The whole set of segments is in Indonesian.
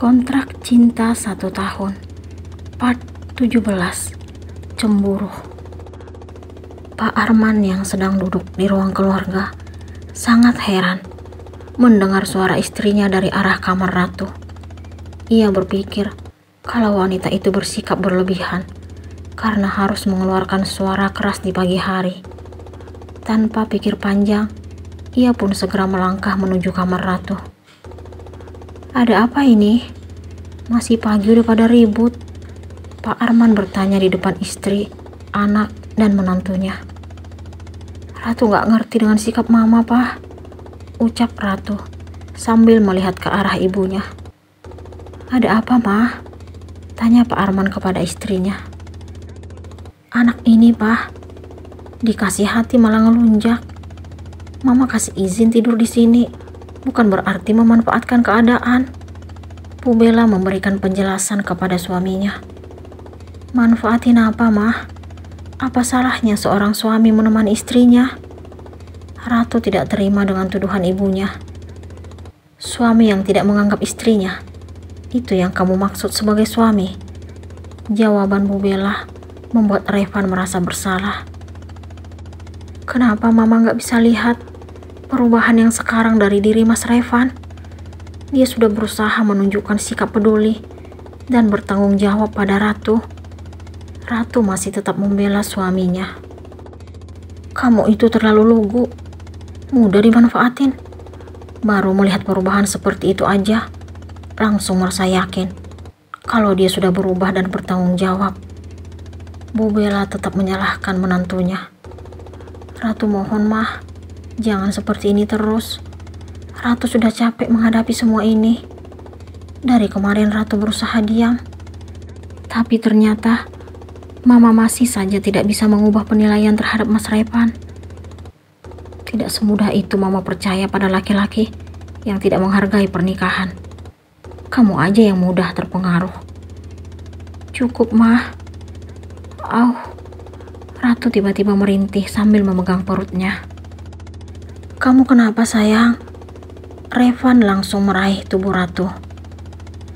Kontrak cinta 1 tahun. Part 17. Cemburu. Pak Arman yang sedang duduk di ruang keluarga sangat heran mendengar suara istrinya dari arah kamar Ratu. Ia berpikir kalau wanita itu bersikap berlebihan karena harus mengeluarkan suara keras di pagi hari. Tanpa pikir panjang, ia pun segera melangkah menuju kamar Ratu. Ada apa ini? Masih pagi udah pada ribut. Pak Arman bertanya di depan istri, anak, dan menantunya. Ratu gak ngerti dengan sikap mama, Pak, ucap Ratu sambil melihat ke arah ibunya. Ada apa, Ma? Tanya Pak Arman kepada istrinya. Anak ini, Pak, dikasih hati malah ngelunjak. Mama kasih izin tidur di sini, bukan berarti memanfaatkan keadaan. Bu Bella memberikan penjelasan kepada suaminya. Manfaatin apa, Mah? Apa salahnya seorang suami menemani istrinya? Ratu tidak terima dengan tuduhan ibunya. Suami yang tidak menganggap istrinya, itu yang kamu maksud sebagai suami? Jawaban Bu Bella membuat Revan merasa bersalah. Kenapa Mama gak bisa lihat perubahan yang sekarang dari diri Mas Revan? Dia sudah berusaha menunjukkan sikap peduli dan bertanggung jawab pada Ratu. Ratu masih tetap membela suaminya. Kamu itu terlalu lugu, mudah dimanfaatin. Baru melihat perubahan seperti itu aja, langsung merasa yakin kalau dia sudah berubah dan bertanggung jawab. Bu Bella tetap menyalahkan menantunya. Ratu mohon, Mah, jangan seperti ini terus. Ratu sudah capek menghadapi semua ini. Dari kemarin Ratu berusaha diam. Tapi ternyata Mama masih saja tidak bisa mengubah penilaian terhadap Mas Revan. Tidak semudah itu Mama percaya pada laki-laki yang tidak menghargai pernikahan. Kamu aja yang mudah terpengaruh. Cukup, Mah. Ratu tiba-tiba merintih sambil memegang perutnya. Kamu kenapa, sayang? Revan langsung meraih tubuh Ratu.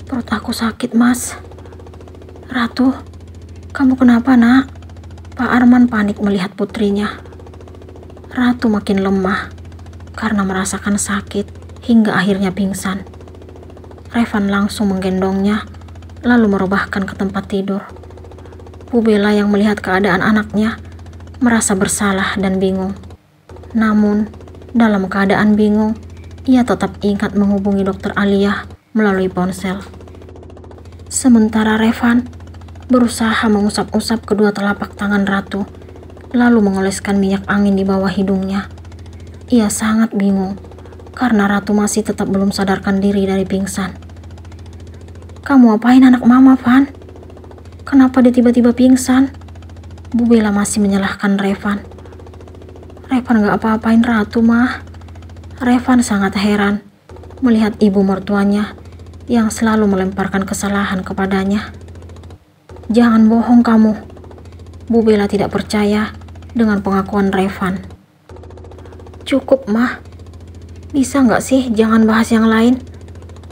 Perut aku sakit, Mas. Ratu, kamu kenapa, Nak? Pak Arman panik melihat putrinya. Ratu makin lemah karena merasakan sakit hingga akhirnya pingsan. Revan langsung menggendongnya lalu merebahkan ke tempat tidur. Bu Bella yang melihat keadaan anaknya merasa bersalah dan bingung. Namun, dalam keadaan bingung, ia tetap ingat menghubungi Dokter Alia melalui ponsel. Sementara Revan berusaha mengusap-usap kedua telapak tangan Ratu, lalu mengoleskan minyak angin di bawah hidungnya. Ia sangat bingung karena Ratu masih tetap belum sadarkan diri dari pingsan. Kamu apain anak Mama, Van? Kenapa dia tiba-tiba pingsan? Bu Bella masih menyalahkan Revan. Revan gak apa-apain Ratu, Mah. Revan sangat heran melihat ibu mertuanya yang selalu melemparkan kesalahan kepadanya. Jangan bohong kamu. Bu Bella tidak percaya dengan pengakuan Revan. Cukup, Mah. Bisa nggak sih jangan bahas yang lain?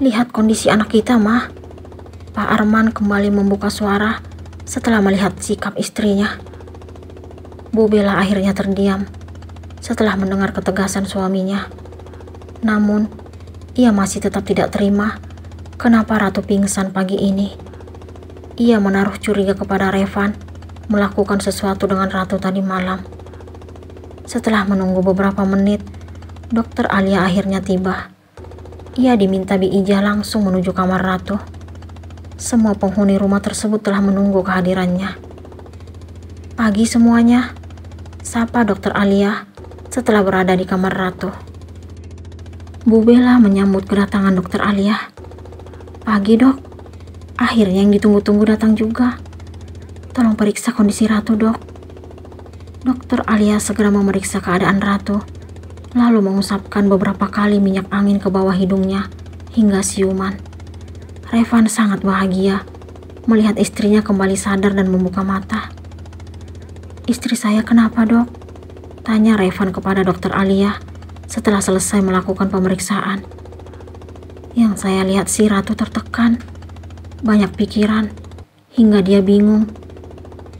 Lihat kondisi anak kita, Mah. Pak Arman kembali membuka suara setelah melihat sikap istrinya. Bu Bella akhirnya terdiam setelah mendengar ketegasan suaminya. Namun, ia masih tetap tidak terima kenapa Ratu pingsan pagi ini. Ia menaruh curiga kepada Revan melakukan sesuatu dengan Ratu tadi malam. Setelah menunggu beberapa menit, Dokter Alia akhirnya tiba. Ia diminta Bi Ija langsung menuju kamar Ratu. Semua penghuni rumah tersebut telah menunggu kehadirannya. Pagi semuanya, sapa Dokter Alia setelah berada di kamar Ratu. Bu Bella menyambut kedatangan Dokter Alia. Pagi, Dok. Akhirnya yang ditunggu-tunggu datang juga. Tolong periksa kondisi Ratu, Dok. Dokter Alia segera memeriksa keadaan Ratu, lalu mengusapkan beberapa kali minyak angin ke bawah hidungnya hingga siuman. Revan sangat bahagia melihat istrinya kembali sadar dan membuka mata. Istri saya kenapa, Dok? Tanya Revan kepada Dokter Alia setelah selesai melakukan pemeriksaan. Yang saya lihat si Ratu tertekan, banyak pikiran, hingga dia bingung.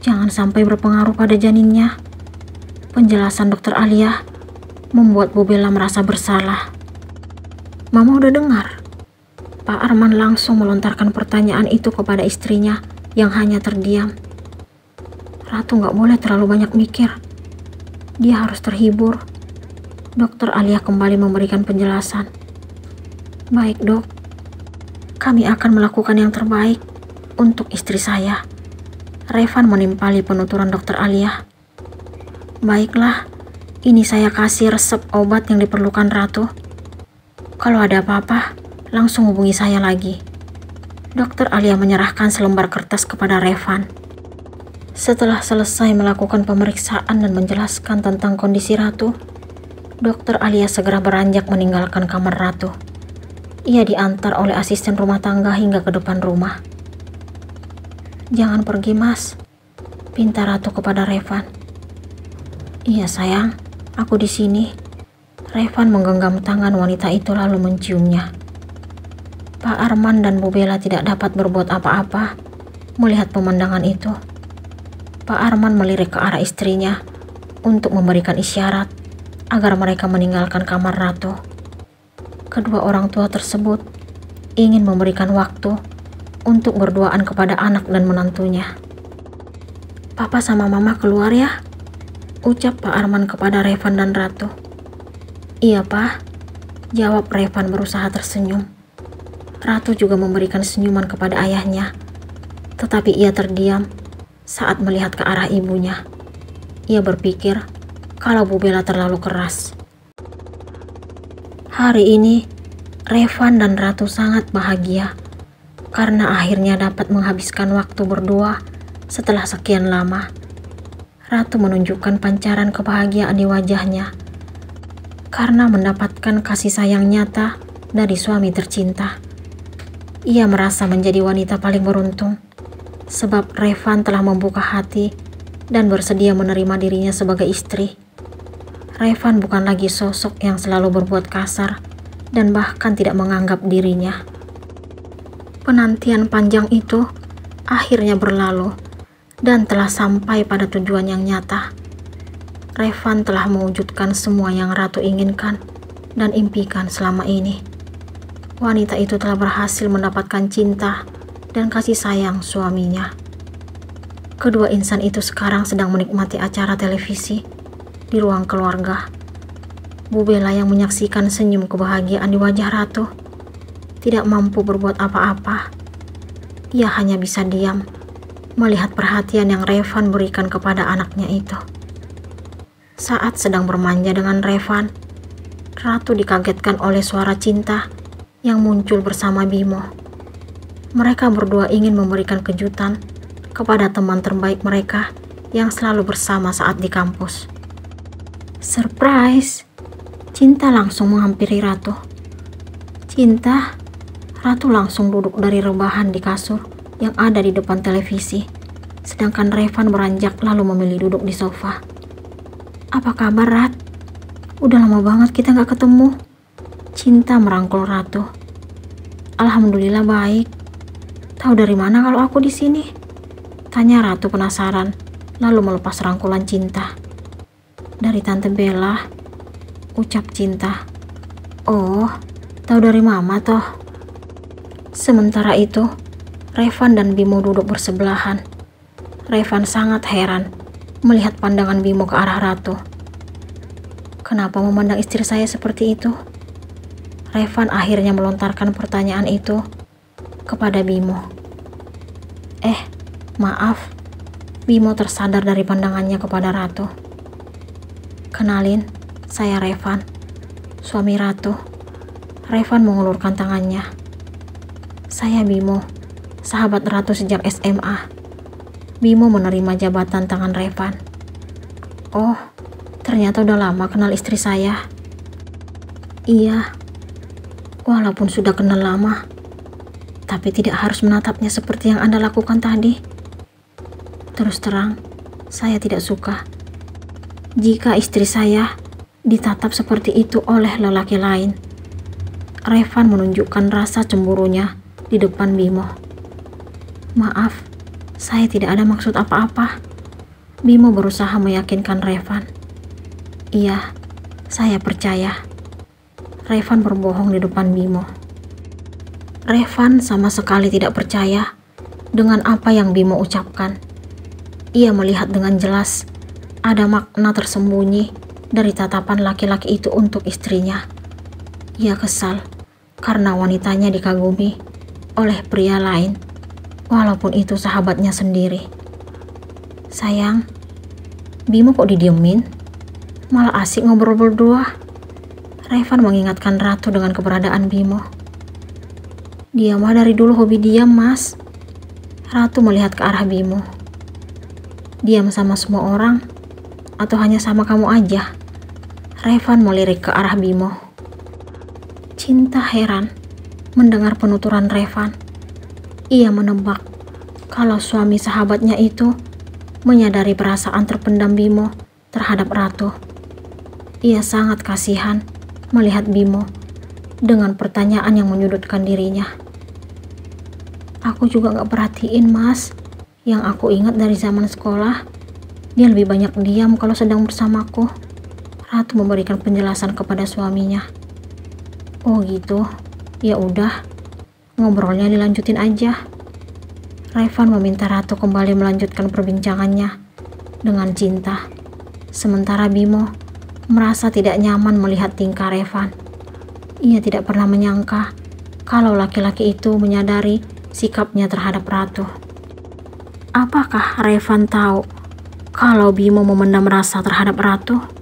Jangan sampai berpengaruh pada janinnya. Penjelasan dokter Alia membuat Bu Bella merasa bersalah. Mama udah dengar? Pak Arman langsung melontarkan pertanyaan itu kepada istrinya yang hanya terdiam. Ratu gak boleh terlalu banyak mikir. Dia harus terhibur. Dokter Alia kembali memberikan penjelasan. Baik dok, kami akan melakukan yang terbaik untuk istri saya. Revan menimpali penuturan dokter Alia. Baiklah, ini saya kasih resep obat yang diperlukan Ratu. Kalau ada apa-apa, langsung hubungi saya lagi. Dokter Alia menyerahkan selembar kertas kepada Revan. Setelah selesai melakukan pemeriksaan dan menjelaskan tentang kondisi Ratu, dokter Alia segera beranjak meninggalkan kamar Ratu. Ia diantar oleh asisten rumah tangga hingga ke depan rumah. Jangan pergi mas, pinta Ratu kepada Revan. Iya sayang, aku di sini. Revan menggenggam tangan wanita itu lalu menciumnya. Pak Arman dan Bu Bella tidak dapat berbuat apa-apa melihat pemandangan itu. Pak Arman melirik ke arah istrinya untuk memberikan isyarat agar mereka meninggalkan kamar Ratu. Kedua orang tua tersebut ingin memberikan waktu untuk berduaan kepada anak dan menantunya. Papa sama mama keluar ya, ucap Pak Arman kepada Revan dan Ratu. Iya pak, jawab Revan berusaha tersenyum. Ratu juga memberikan senyuman kepada ayahnya, tetapi ia terdiam saat melihat ke arah ibunya. Ia berpikir kalau Bu Bella terlalu keras. Hari ini, Revan dan Ratu sangat bahagia karena akhirnya dapat menghabiskan waktu berdua setelah sekian lama. Ratu menunjukkan pancaran kebahagiaan di wajahnya karena mendapatkan kasih sayang nyata dari suami tercinta. Ia merasa menjadi wanita paling beruntung sebab Revan telah membuka hati dan bersedia menerima dirinya sebagai istri. Revan bukan lagi sosok yang selalu berbuat kasar dan bahkan tidak menganggap dirinya. Penantian panjang itu akhirnya berlalu dan telah sampai pada tujuan yang nyata. Revan telah mewujudkan semua yang Ratu inginkan dan impikan selama ini. Wanita itu telah berhasil mendapatkan cinta dan kasih sayang suaminya. Kedua insan itu sekarang sedang menikmati acara televisi di ruang keluarga. Bu Bella yang menyaksikan senyum kebahagiaan di wajah Ratu tidak mampu berbuat apa-apa. Ia hanya bisa diam melihat perhatian yang Revan berikan kepada anaknya itu. Saat sedang bermanja dengan Revan, Ratu dikagetkan oleh suara cinta yang muncul bersama Bimo. Mereka berdua ingin memberikan kejutan kepada teman terbaik mereka yang selalu bersama saat di kampus. Surprise! Cinta langsung menghampiri Ratu. Cinta? Ratu langsung duduk dari rebahan di kasur yang ada di depan televisi, sedangkan Revan beranjak lalu memilih duduk di sofa. Apa kabar, Rat? Udah lama banget kita gak ketemu. Cinta merangkul Ratu. Alhamdulillah baik. Tahu dari mana kalau aku di sini? Tanya Ratu penasaran, lalu melepas rangkulan Cinta. Dari Tante Bella, ucap Cinta. Oh, tahu dari Mama toh. Sementara itu, Revan dan Bimo duduk bersebelahan. Revan sangat heran melihat pandangan Bimo ke arah Ratu. Kenapa memandang istri saya seperti itu? Revan akhirnya melontarkan pertanyaan itu kepada Bimo. Maaf. Bimo tersadar dari pandangannya kepada Ratu. Kenalin, saya Revan, suami Ratu. Revan mengulurkan tangannya. Saya Bimo, sahabat Ratu sejak SMA. Bimo menerima jabatan tangan Revan. Oh, ternyata udah lama kenal istri saya. Iya, walaupun sudah kenal lama, tapi tidak harus menatapnya seperti yang Anda lakukan tadi. Terus terang, saya tidak suka jika istri saya ditatap seperti itu oleh lelaki lain. Revan menunjukkan rasa cemburunya di depan Bimo. Maaf, saya tidak ada maksud apa-apa. Bimo berusaha meyakinkan Revan. Iya, saya percaya. Revan berbohong di depan Bimo. Revan sama sekali tidak percaya dengan apa yang Bimo ucapkan. Ia melihat dengan jelas ada makna tersembunyi dari tatapan laki-laki itu untuk istrinya. Ia kesal karena wanitanya dikagumi oleh pria lain, walaupun itu sahabatnya sendiri. Sayang, Bimo kok didiemin? Malah asik ngobrol berdua. Revan mengingatkan Ratu dengan keberadaan Bimo. Dia mah dari dulu hobi diam, Mas. Ratu melihat ke arah Bimo. Diam sama semua orang atau hanya sama kamu aja? Revan melirik ke arah Bimo. Cinta heran mendengar penuturan Revan. Ia menebak kalau suami sahabatnya itu menyadari perasaan terpendam Bimo terhadap Ratu. Ia sangat kasihan melihat Bimo dengan pertanyaan yang menyudutkan dirinya. Aku juga gak perhatiin, Mas. Yang aku ingat dari zaman sekolah, dia lebih banyak diam kalau sedang bersamaku. Ratu memberikan penjelasan kepada suaminya. Oh gitu, ya udah, ngobrolnya dilanjutin aja. Revan meminta Ratu kembali melanjutkan perbincangannya dengan Cinta. Sementara Bimo merasa tidak nyaman melihat tingkah Revan. Ia tidak pernah menyangka kalau laki-laki itu menyadari sikapnya terhadap Ratu. Apakah Revan tahu kalau Bimo memendam rasa terhadap Ratu?